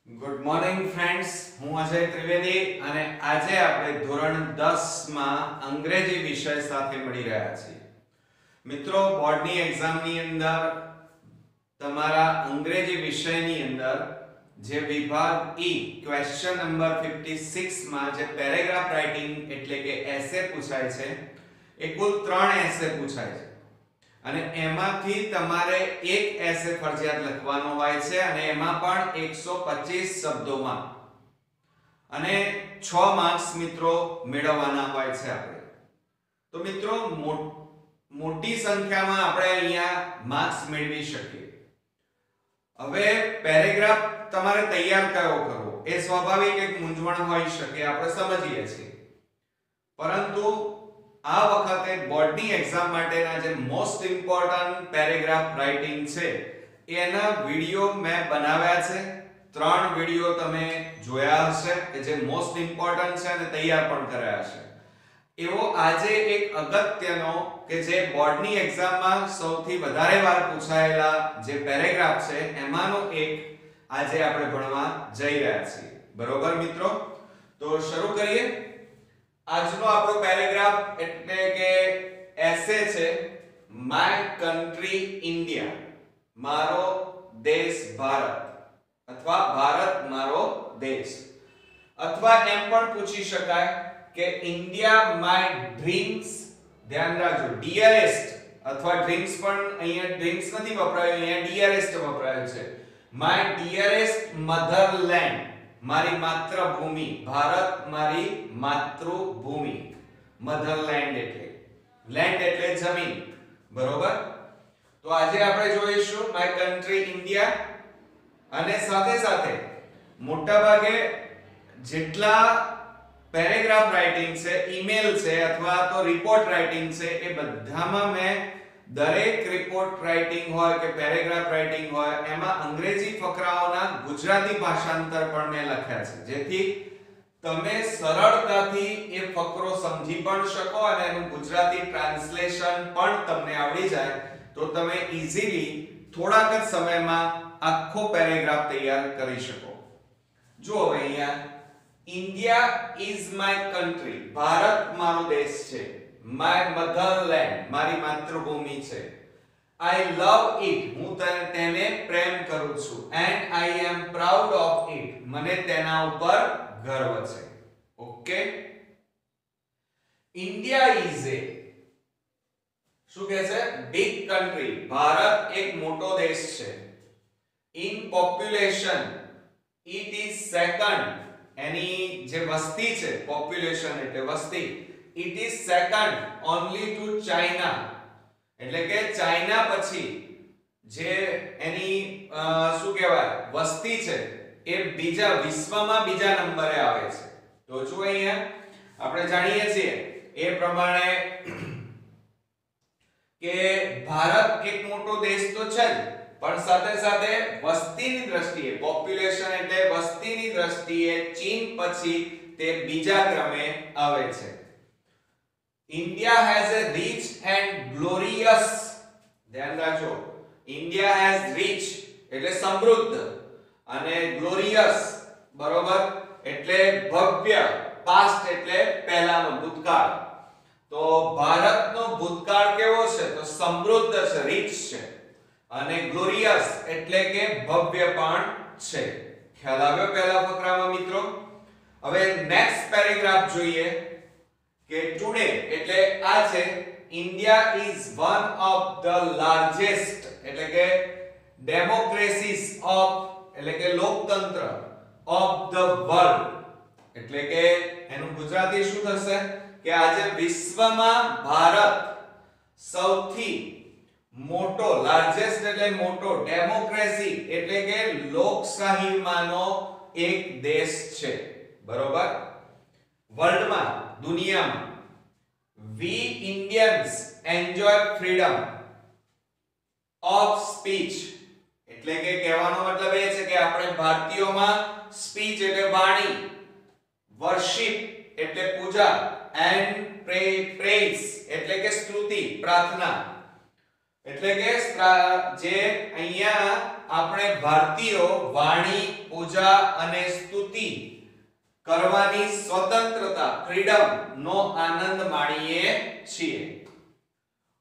Good morning friends, હું અજય ત્રિવેદી અને આજે આપણે ધોરણ 10 માં અંગ્રેજી વિષય સાથે મળી રહ્યા છીએ. મિત્રો, બોર્ડની એક્ઝામની અંદર તમારા અંગ્રેજી વિષયની અંદર જે વિભાગ ઈ ક્વેશ્ચન નંબર 56 માં જે પેરેગ્રાફ રાઇટિંગ એટલે કે એસે પૂછાય છે, એ કુલ 3 એસે પૂછાય છે અને એમાંથી તમારે એક એસે ફરજિયાત લખવાનો હોય છે અને એમાં પણ 125 શબ્દોમાં અને 6 માર્ક્સ મિત્રો મેળવવાના હોય છે આપણે. તો મિત્રો મોટી સંખ્યામાં આપણે અહીંયા માર્ક્સ મેળવી શકીએ. હવે પેરેગ્રાફ તમારે તૈયાર કયો કરવો એ સ્વાભાવિક એક મૂંઝવણ હોઈ શકે, આપણે સમજીએ છીએ, પરંતુ આ વખતે બોર્ડની એક્ઝામ માટેના જે મોસ્ટ ઇમ્પોર્ટન્ટ પેરેગ્રાફ રાઇટિંગ છે એના વિડિયો મેં બનાવ્યા છે. 3 વિડિયો તમે જોયા હશે કે જે મોસ્ટ ઇમ્પોર્ટન્ટ છે અને તૈયાર પણ કરાયા છે. એવો આજે એક અગત્યનો કે જે બોર્ડની એક્ઝામમાં સૌથી વધારે વાર પૂછાયેલા જે પેરેગ્રાફ છે એમાંનો એક આજે આપણે ભણવા જઈ રહ્યા છીએ. બરોબર મિત્રો, તો શરૂ કરીએ. આજનો આપણો પેરેગ્રાફ એટલે કે એસે છે માય કન્ટ્રી ઇન્ડિયા, મારો દેશ ભારત, અથવા ભારત મારો દેશ, અથવા એમ પણ પૂછી શકાય કે ઇન્ડિયા માય ડ્રીમ્સ. ધ્યાન રાખજો, ડિયરેસ્ટ અથવા ડ્રીમ્સ પણ અહીંયા ડ્રીમ્સ નથી વપરાયું, અહીંયા ડિયરેસ્ટ વપરાયું છે. માય ડિયરેસ્ટ મધરલેન્ડ, મારી માતૃભૂમિ, ભારત મારી માતૃભૂમિ. મધરલેન્ડ એટલે લેન્ડ એટલે જમીન. બરોબર, તો આજે આપણે જોઈશું માય કન્ટ્રી ઇન્ડિયા અને સાથે સાથે મોટા ભાગે જેટલા પેરેગ્રાફ રાઇટિંગ છે, ઈમેલ છે અથવા તો રિપોર્ટ રાઇટિંગ છે, એ બધામાં મેં દરેક રિપોર્ટ રાઇટિંગ હોય કે પેરેગ્રાફ રાઇટિંગ હોય એમાં અંગ્રેજી ફકરાઓના ગુજરાતી ભાષાંતર પણ મેં લખ્યા છે, જેથી તમે સરળતાથી એ ફકરો સમજી પણ શકો અને એનું ગુજરાતી ટ્રાન્સલેશન પણ તમને આવડી જાય, તો તમે ઈઝીલી થોડાક જ સમયમાં આખો પેરેગ્રાફ તૈયાર કરી શકો. જો હવે અહીંયા India is my country, Bharat મારો દેશ છે. માય મધરલેન્ડ, મારી માતૃભૂમિ છે. આઈ લવ ઇટ, હું તેને પ્રેમ કરું છું. And I M proud of it, મને તેના ઉપર ગર્વ છે. ઓકે, ઇન્ડિયા ઇઝ એ શું કહે છે? બિગ કન્ટ્રી, ભારત એક મોટો દેશ છે. In population it is second, એની જે વસ્તી છે, પોપ્યુલેશન એટલે વસ્તી, it is second only to China, એટલે કે ચાઇના પછી જે એની શું કહેવાય વસ્તી છે એ બીજા વિશ્વમાં બીજા નંબરે આવે છે. તો જો અહીંયા આપણે જાણીએ છીએ એ પ્રમાણે કે ભારત એક મોટો દેશ તો છે જ, પણ સાથે સાથે વસ્તીની દ્રષ્ટિએ, પોપ્યુલેશન એટલે વસ્તીની દ્રષ્ટિએ ચીન પછી તે બીજા ક્રમે આવે છે. India has a rich and glorious, ધ્યાન રાખજો, India has rich એટલે સમૃદ્ધ અને glorious બરોબર એટલે ભવ્ય, past એટલે પહેલાનો ભૂતકાળ. તો ભારતનો ભૂતકાળ કેવો છે? તો સમૃદ્ધ છે, rich છે, અને glorious એટલે કે ભવ્ય પણ છે. ખ્યાલ આવ્યો પહેલા ફકરામાં મિત્રો? હવે નેક્સ્ટ પેરેગ્રાફ જોઈએ કે ટુડે એટલે આ છે India is one of the largest એટલે કે ડેમોક્રેસીઝ ઓફ એટલે કે લોકતંત્ર ઓફ ધ વર્લ્ડ, એટલે કે એનું ગુજરાતી શું થશે કે આજે વિશ્વમાં ભારત સૌથી મોટો, લાર્જેસ્ટ એટલે મોટો, ડેમોક્રેસી એટલે કે લોકશાહીમાંનો એક દેશ છે. બરોબર, વર્લ્ડમાં, દુનિયામાં. We Indians enjoy freedom of speech, એટલે કે કહેવાનો મતલબ એ છે કે આપણે ભારતીયોમાં સ્પીચ એટલે વાણી, વર્શિપ એટલે પૂજા, એન્ડ પ્રેઝ એટલે કે સ્તુતિ, પ્રાર્થના, એટલે કે જે અહીંયા આપણે ભારતીયો વાણી, પૂજા અને સ્તુતિ કરવાની સ્વતંત્રતા, ફ્રીડમ નો આનંદ માણીએ છીએ.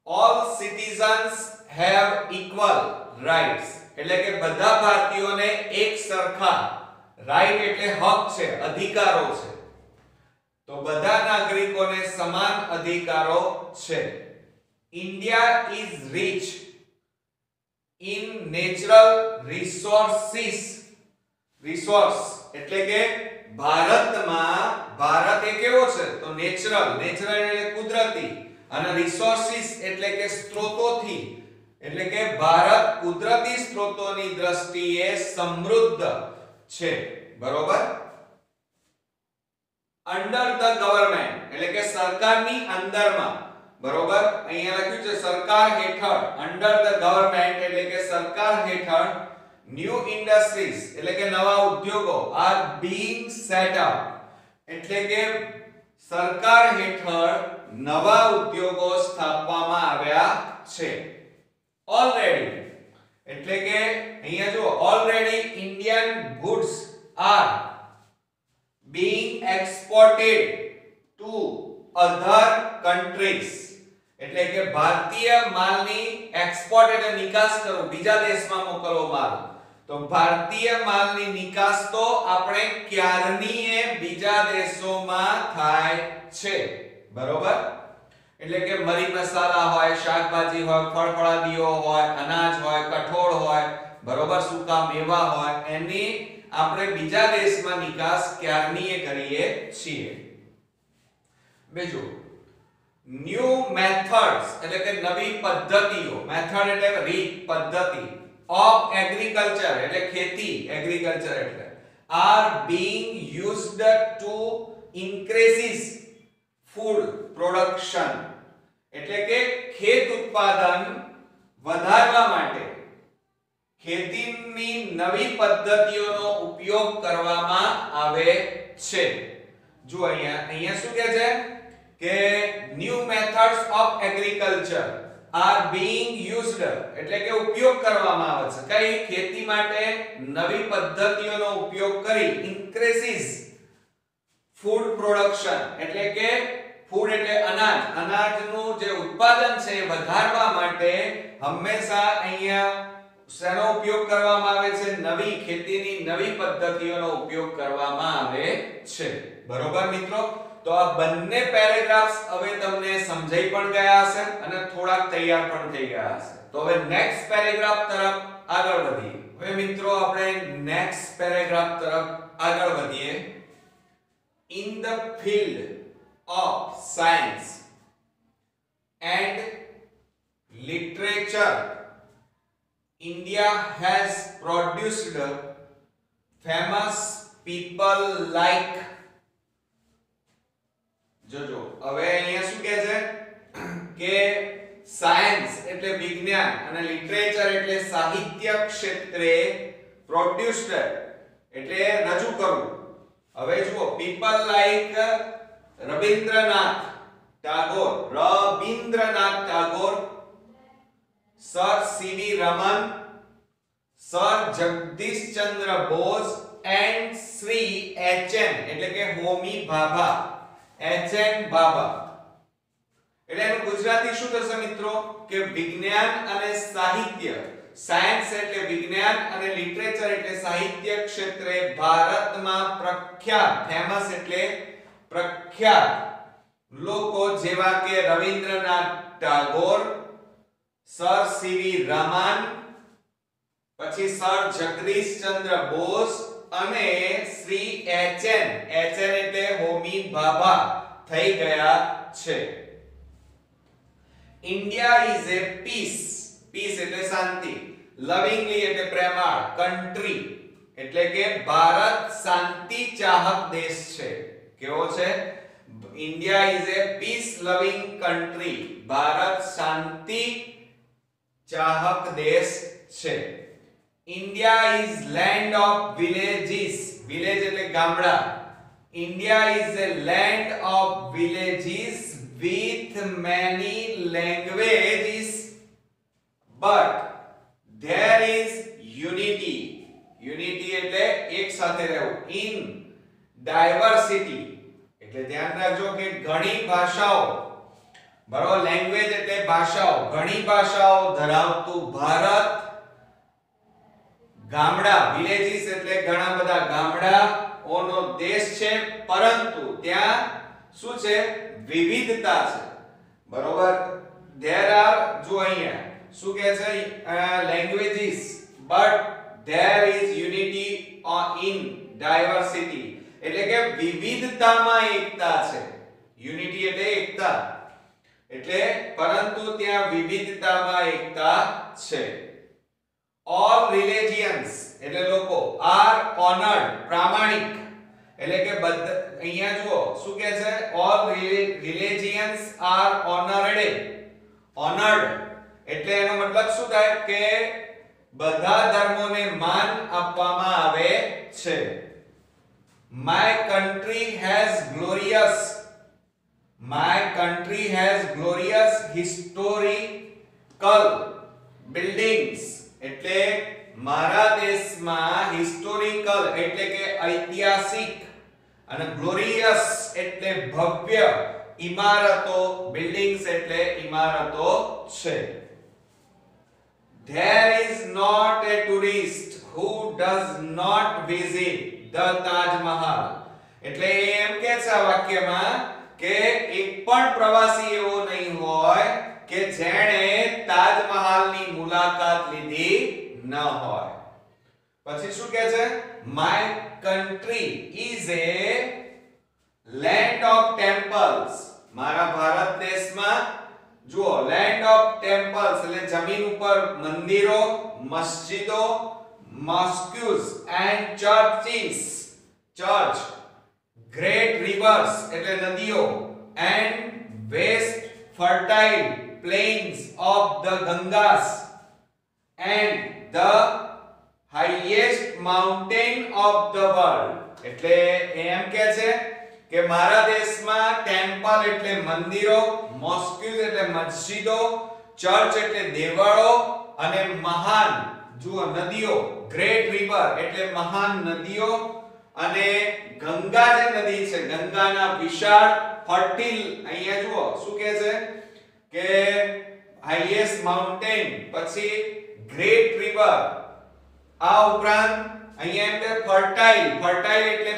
All citizens have equal rights. એટલે કે બધા ભારતીયોને એક સરખા, રાઈટ એટલે હક છે, અધિકારો છે. તો બધા નાગરિકોને સમાન અધિકારો છે. India is rich in natural resources. Resource એટલે કે ભારત એ કેવો છે? તો નેચરલ એટલે કુદરતી, અને રિસોર્સિસ એટલે કે સ્ત્રોતોથી, એટલે કે ભારત કુદરતી સ્ત્રોતોની દ્રષ્ટિએ સમૃદ્ધ છે. બરોબર. અંડર ધ ગવર્નમેન્ટ એટલે કે સરકારની અંદરમાં. બરોબર. અહીંયા લખ્યું છે સરકાર હેઠળ. અંડર ધ ગવર્નમેન્ટ એટલે કે સરકાર હેઠળ ન્યૂ ઇન્ડસ્ટ્રીઝ એટલે કે નવા ઉદ્યોગો આર બીઇંગ સેટ અપ એટલે કે સરકાર હેઠળ નવા ઉદ્યોગો સ્થાપવામાં આવ્યા છે. ઓલરેડી એટલે કે અહીંયા જો already Indian goods are being exported to other countries એટલે કે ભારતીય માલની એક્સપોર્ટ એટલે નિકાસ કરવો, બીજા દેશમાં મોકલવો માલ. તો ભારતીય માલની નિકાસ તો આપણે ક્યારનીએ બીજા દેશોમાં થાય છે. બરોબર. એટલે કે મરી મસાલા હોય, શાકભાજી હોય, ફળફળાદીઓ હોય, અનાજ હોય, કઠોળ હોય, બરોબર, સૂકા મેવા હોય, એની આપણે બીજા દેશમાં નિકાસ ક્યારનીએ કરીએ છીએ. બીજું ન્યુ મેથડ્સ એટલે કે નવી પદ્ધતિઓ, મેથડ એટલે રીત, પદ્ધતિ, ઓફ એગ્રીકલ્ચર એટલે ખેતી, એગ્રીકલ્ચર એટલે are being used to increase food production એટલે કે ખેત ઉત્પાદન વધારવા માટે ખેતીની નવી પદ્ધતિઓનો ઉપયોગ કરવામાં આવે છે. જો અહીંયા શું કહે છે કે new methods of agriculture are being used એટલે કે ઉપયોગ કરવામાં આવે છે. કઈ? ખેતી માટે નવી પદ્ધતિઓનો ઉપયોગ કરી ઇન્ક્રીઝ ફૂડ પ્રોડક્શન એટલે કે ફૂડ એટલે અનાજ, અનાજનું જે ઉત્પાદન છે એ વધારવા માટે હંમેશા અહીંયા શેનો ઉપયોગ કરવામાં આવે છે? નવી ખેતીની નવી પદ્ધતિઓનો ઉપયોગ કરવામાં આવે છે. બરોબર મિત્રો. તો આ બંને પેરેગ્રાફ્સ હવે તમને સમજાઈ પણ ગયા હશે અને થોડાક તૈયાર પણ થઈ ગયા હશે. તો હવે નેક્સ્ટ પેરેગ્રાફ તરફ આગળ વધીએ. હવે મિત્રો આપણે નેક્સ્ટ પેરેગ્રાફ તરફ આગળ વધીએ. In the field of science and literature, India has produced famous people like જોજો હવે અહીંયા શું કહે છે કે સાયન્સ એટલે વિજ્ઞાન અને લિટરેચર એટલે સાહિત્ય ક્ષેત્રે પ્રોડ્યુસ્ડ એટલે રજૂ કરવું. હવે જુઓ people like Rabindranath Tagore, sir C V Raman, sir Jagdish Chandra Bose and Shri HN એટલે કે હોમી ભાભા, એચએન બાબા. એટલે એનું ગુજરાતી શું થશે મિત્રો કે વિજ્ઞાન અને સાહિત્ય, સાયન્સ એટલે વિજ્ઞાન અને લિટરેચર એટલે સાહિત્ય ક્ષેત્રે ભારતમાં પ્રખ્યાત, ફેમસ એટલે પ્રખ્યાત લોકો જેવા કે રવિન્દ્રનાથ ટાગોર, સર સીવી રમન, પછી સર જગદીશ ચંદ્ર બોઝ અને શ્રી એચએન એટલે હોમી ભાભા થઈ ગયા છે. ઇન્ડિયા ઇઝ એ પીસ એટલે શાંતિ, લવિંગલી એટલે પ્રેમાળ, કન્ટ્રી એટલે કે ભારત શાંતિ ચાહક દેશ છે. કેવો છે? ઇન્ડિયા ઇઝ એ પીસ લવિંગ કન્ટ્રી, ભારત શાંતિ ચાહક દેશ છે. India is land of villages, village એટલે ગામડા. India is A land of villages with many languages, but there is unity. Unity એટલે એક સાથે રહેવું. ઇન ડાયવર્સિટી એટલે ધ્યાન રાખજો કે ઘણી ભાષાઓ, બરોબર, લેંગ્વેજ એટલે ભાષાઓ, ઘણી ભાષાઓ ધરાવતું ભારત. ગામડા, વિલેજીસ એટલે ઘણા બધા ગામડાઓનો દેશ છે, પરંતુ ત્યાં શું છે? વિવિધતા છે, બરોબર. there are, જો અહીંયા શું કહે છે? languages but there is unity in diversity એટલે કે વિવિધતામાં એકતા છે. યુનિટી એટલે એકતા, એટલે પરંતુ ત્યાં વિવિધતામાં એકતા છે. all religions એટલે લોકો, are honored પ્રામાણિક એટલે કે બધા, અહીંયા જુઓ શું કહે છે? all religions are honored. એટલે એનો મતલબ શું થાય કે બધા ધર્મોને માન આપવામાં આવે છે. my country has glorious historical buildings એટલે મારા દેશમાં હિસ્ટોરિકલ એટલે કે ઐતિહાસિક અને ગ્લોરિયસ એટલે ભવ્ય ઇમારતો, બિલ્ડિંગ્સ એટલે ઇમારતો છે. there is not a tourist who does not visit the Taj Mahal એટલે એમ કે છે આ વાક્યમાં કે એક પણ પ્રવાસી એવો નહીં હોય કે જેણે તાજમહાલની મુલાકાત લીધી ન હોય. પછી શું કહે છે? my country is a land of temples મારા ભારત દેશમાં જુઓ land of temples એટલે જમીન ઉપર મંદિરો, મસ્જિદો, mosques and churches church, great rivers એટલે નદીઓ, and vast fertile plains of the Gangas and the highest mountain of the world એટલે એમ કહે છે કે મારા દેશમાં ટેમ્પલ એટલે મંદિરો, મોસ્ક્યુઝ એટલે મસ્જિદો, ચર્ચ એટલે દેવળો અને મહાન જુઓ નદીઓ, ગ્રેટ રિવર એટલે મહાન નદીઓ, અને ગંગા જે નદી છે ગંગાના વિશાળ ફર્ટિલ, અહીંયા જુઓ શું કહે છે કે હાઈએસ્ટ માઉન્ટેન, પછી ગ્રેટ રિવર, આ ઉપરાંત અહીંયા એમ કે ફર્ટાઇલ એટલે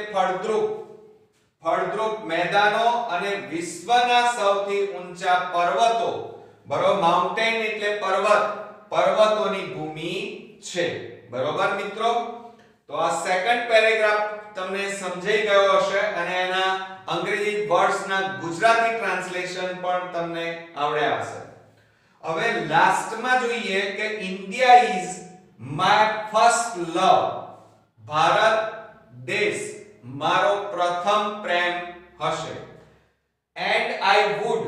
ફળદ્રુપ મેદાનો અને વિશ્વના સૌથી ઊંચા પર્વતો, બરોબર. માઉન્ટેન એટલે પર્વતોની ભૂમિ છે, બરોબર મિત્રો. તો આ સેકન્ડ પેરેગ્રાફ તમને સમજાઈ ગયો હશે અને એના અંગ્રેજી વર્ડ્સના ગુજરાતી ટ્રાન્સલેશન પણ તમને આવડ્યા હશે. હવે લાસ્ટમાં જોઈએ કે India is my first love, Bharat દેશ મારો પ્રથમ પ્રેમ હશે. And I would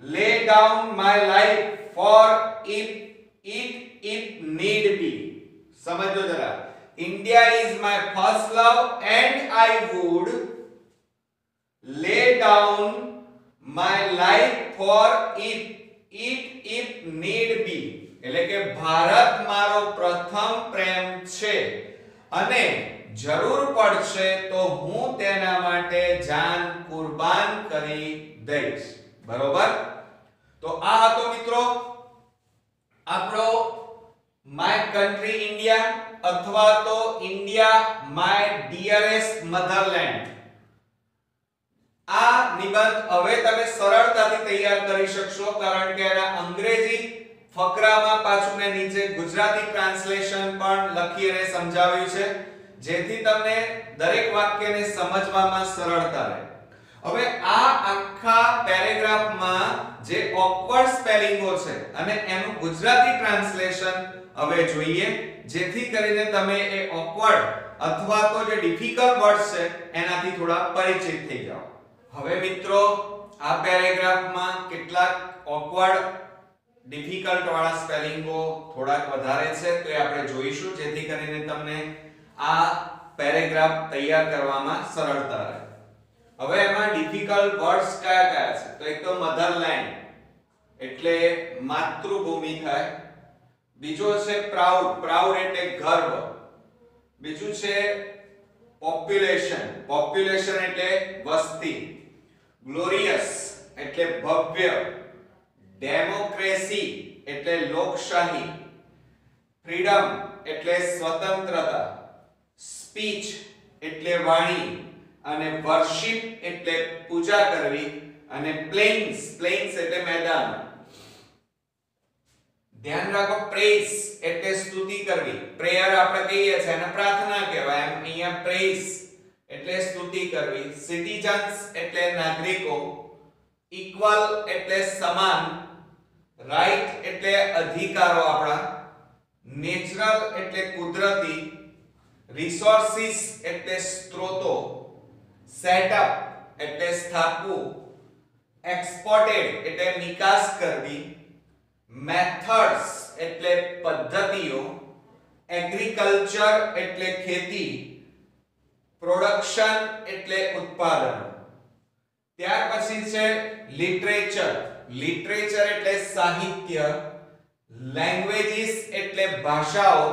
lay down my life for it if need be. સમજો જરા. India is my first love and I would lay down my life for it if need be. એટલે કે ભારત મારો પ્રથમ પ્રેમ છે અને જરૂર પડશે તો હું તેના માટે જાન કુરબાન કરી દઈશ, બરોબર. તો આ હતો મિત્રો આપણો માય કન્ટ્રી ઇન્ડિયા અથવા તો ઇન્ડિયા માય ડિયરેસ્ટ મધરલેન્ડ. આ નિબંધ હવે તમે સરળતાથી તૈયાર કરી શકશો કારણ કે એના અંગ્રેજી ફકરામાં પાછું ને નીચે ગુજરાતી ટ્રાન્સલેશન પણ લખી અને સમજાવ્યું છે જેથી તમને દરેક વાક્યને સમજવામાં સરળતા રહે. હવે આ આખા પેરેગ્રાફમાં જે ઓકવર્ડ સ્પેલિંગો છે અને એનું ગુજરાતી ટ્રાન્સલેશન હવે જોઈએ જેથી કરીને તમે એ ઓકવર્ડ અથવા તો જે ડિફિકલ્ટ વર્ડ્સ છે એનાથી થોડા પરિચિત થઈ જાઓ. હવે મિત્રો આ પેરેગ્રાફમાં કેટલાક ઓકવર્ડ ડિફિકલ્ટ વાળા સ્પેલિંગો થોડાક વધારે છે તો એ આપણે જોઈશું જેથી કરીને તમને આ પેરેગ્રાફ તૈયાર કરવામાં સરળતા રહે. હવે એમાં ડિફિકલ્ટ વર્ડ્સ કયા કયા છે? તો એક તો મધરલેન્ડ એટલે માતૃભૂમિ થાય, બીજો છે પ્રાઉડ, પ્રાઉડ એટલે ગર્વ. બીજું છે પોપ્યુલેશન, પોપ્યુલેશન એટલે વસ્તી. ગ્લોરિયસ એટલે ભવ્ય. ડેમોક્રેસી એટલે લોકશાહી. ફ્રીડમ એટલે સ્વતંત્રતા. સ્પીચ એટલે વાણી અને વર્શિપ એટલે પૂજા કરવી અને પ્લેન્સ, પ્લેન્સ એટલે મેદાન. ધ્યાન રાખો, પ્રેઝ એટલે સ્તુતિ કરવી. પ્રેયર આપણે કહીએ છીએ અને પ્રાર્થના કહેવાય, એમ અહીંયા પ્રેઝ એટલે સ્તુતિ કરવી. સિટીઝન્સ એટલે નાગરિકો. ઇક્વલ એટલે સમાન. રાઈટ એટલે અધિકારો આપણા. નેચરલ એટલે કુદરતી. રિસોર્સિસ એટલે સ્ત્રોતો. સેટઅપ એટલે સ્થાપવું. એક્સપોર્ટેડ એટલે નિકાસ કરવી. મેથડ્સ એટલે પદ્ધતિઓ. એગ્રીકલ્ચર એટલે ખેતી. પ્રોડક્શન એટલે ઉત્પાદન. ત્યાર પછી છે લિટરેચર, લિટરેચર એટલે સાહિત્ય. લેંગ્વેજીસ એટલે ભાષાઓ.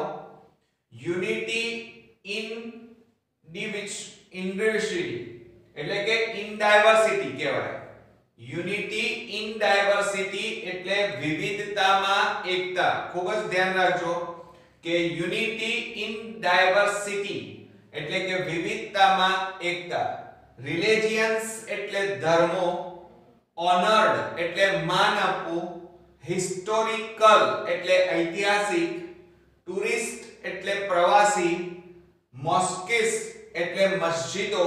યુનિટી ઇન ડિવિસિટી એટલે કે ઇન ડાયવર્સિટી કહેવાય. યુનિટી ઇન ડાયવર્સિટી એટલે વિવિધતામાં એકતા. ખૂબ જ ધ્યાન રાખજો કે યુનિટી ઇન ડાયવર્સિટી એટલે કે વિવિધતામાં એકતા. રિલિજિયન્સ એટલે ધર્મો. ઓનર્ડ એટલે માન આપવું. હિસ્ટોરિકલ એટલે ઐતિહાસિક. ટુરિસ્ટ એટલે પ્રવાસી. મોસ્કિસ એટલે મસ્જિદો.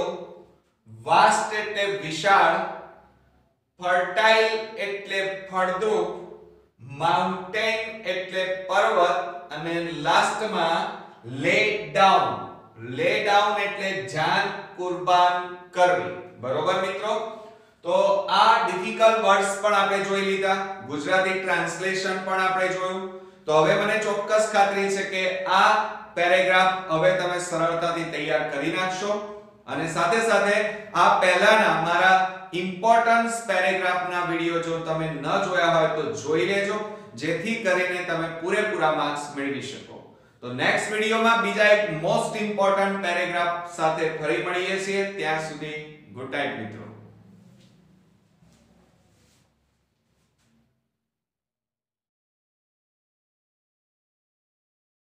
વાસ્ટ એટલે વિશાળ. ફર્ટાઇલ એટલે ફળદ્રુપ. માઉન્ટેન એટલે પર્વત. અને લાસ્ટમાં લે ડાઉન, લે ડાઉન એટલે જાન કુરબાન કરવી. બરોબર મિત્રો? તો આ ડિફિકલ્ટ વર્ડ્સ પણ આપણે જોઈ લીધા, ગુજરાતી ટ્રાન્સલેશન પણ આપણે જોયું. તો હવે મને ચોક્કસ ખાતરી છે કે આ પેરેગ્રાફ હવે તમે સરળતાથી તૈયાર કરી નાખશો. અને સાથે સાથે આ પહેલાના મારા ઇમ્પોર્ટન્સ પેરેગ્રાફના વિડિયો જો તમે ન જોયા હોય તો જોઈ લેજો, જેથી કરીને તમે પૂરેપૂરા માર્ક્સ મેળવી શકો. તો નેક્સ્ટ વિડિયોમાં બીજા એક મોસ્ટ ઇમ્પોર્ટન્ટ પેરેગ્રાફ સાથે ફરી મળીએ છીએ. ત્યાં સુધી ગુડ નાઈટ મિત્રો.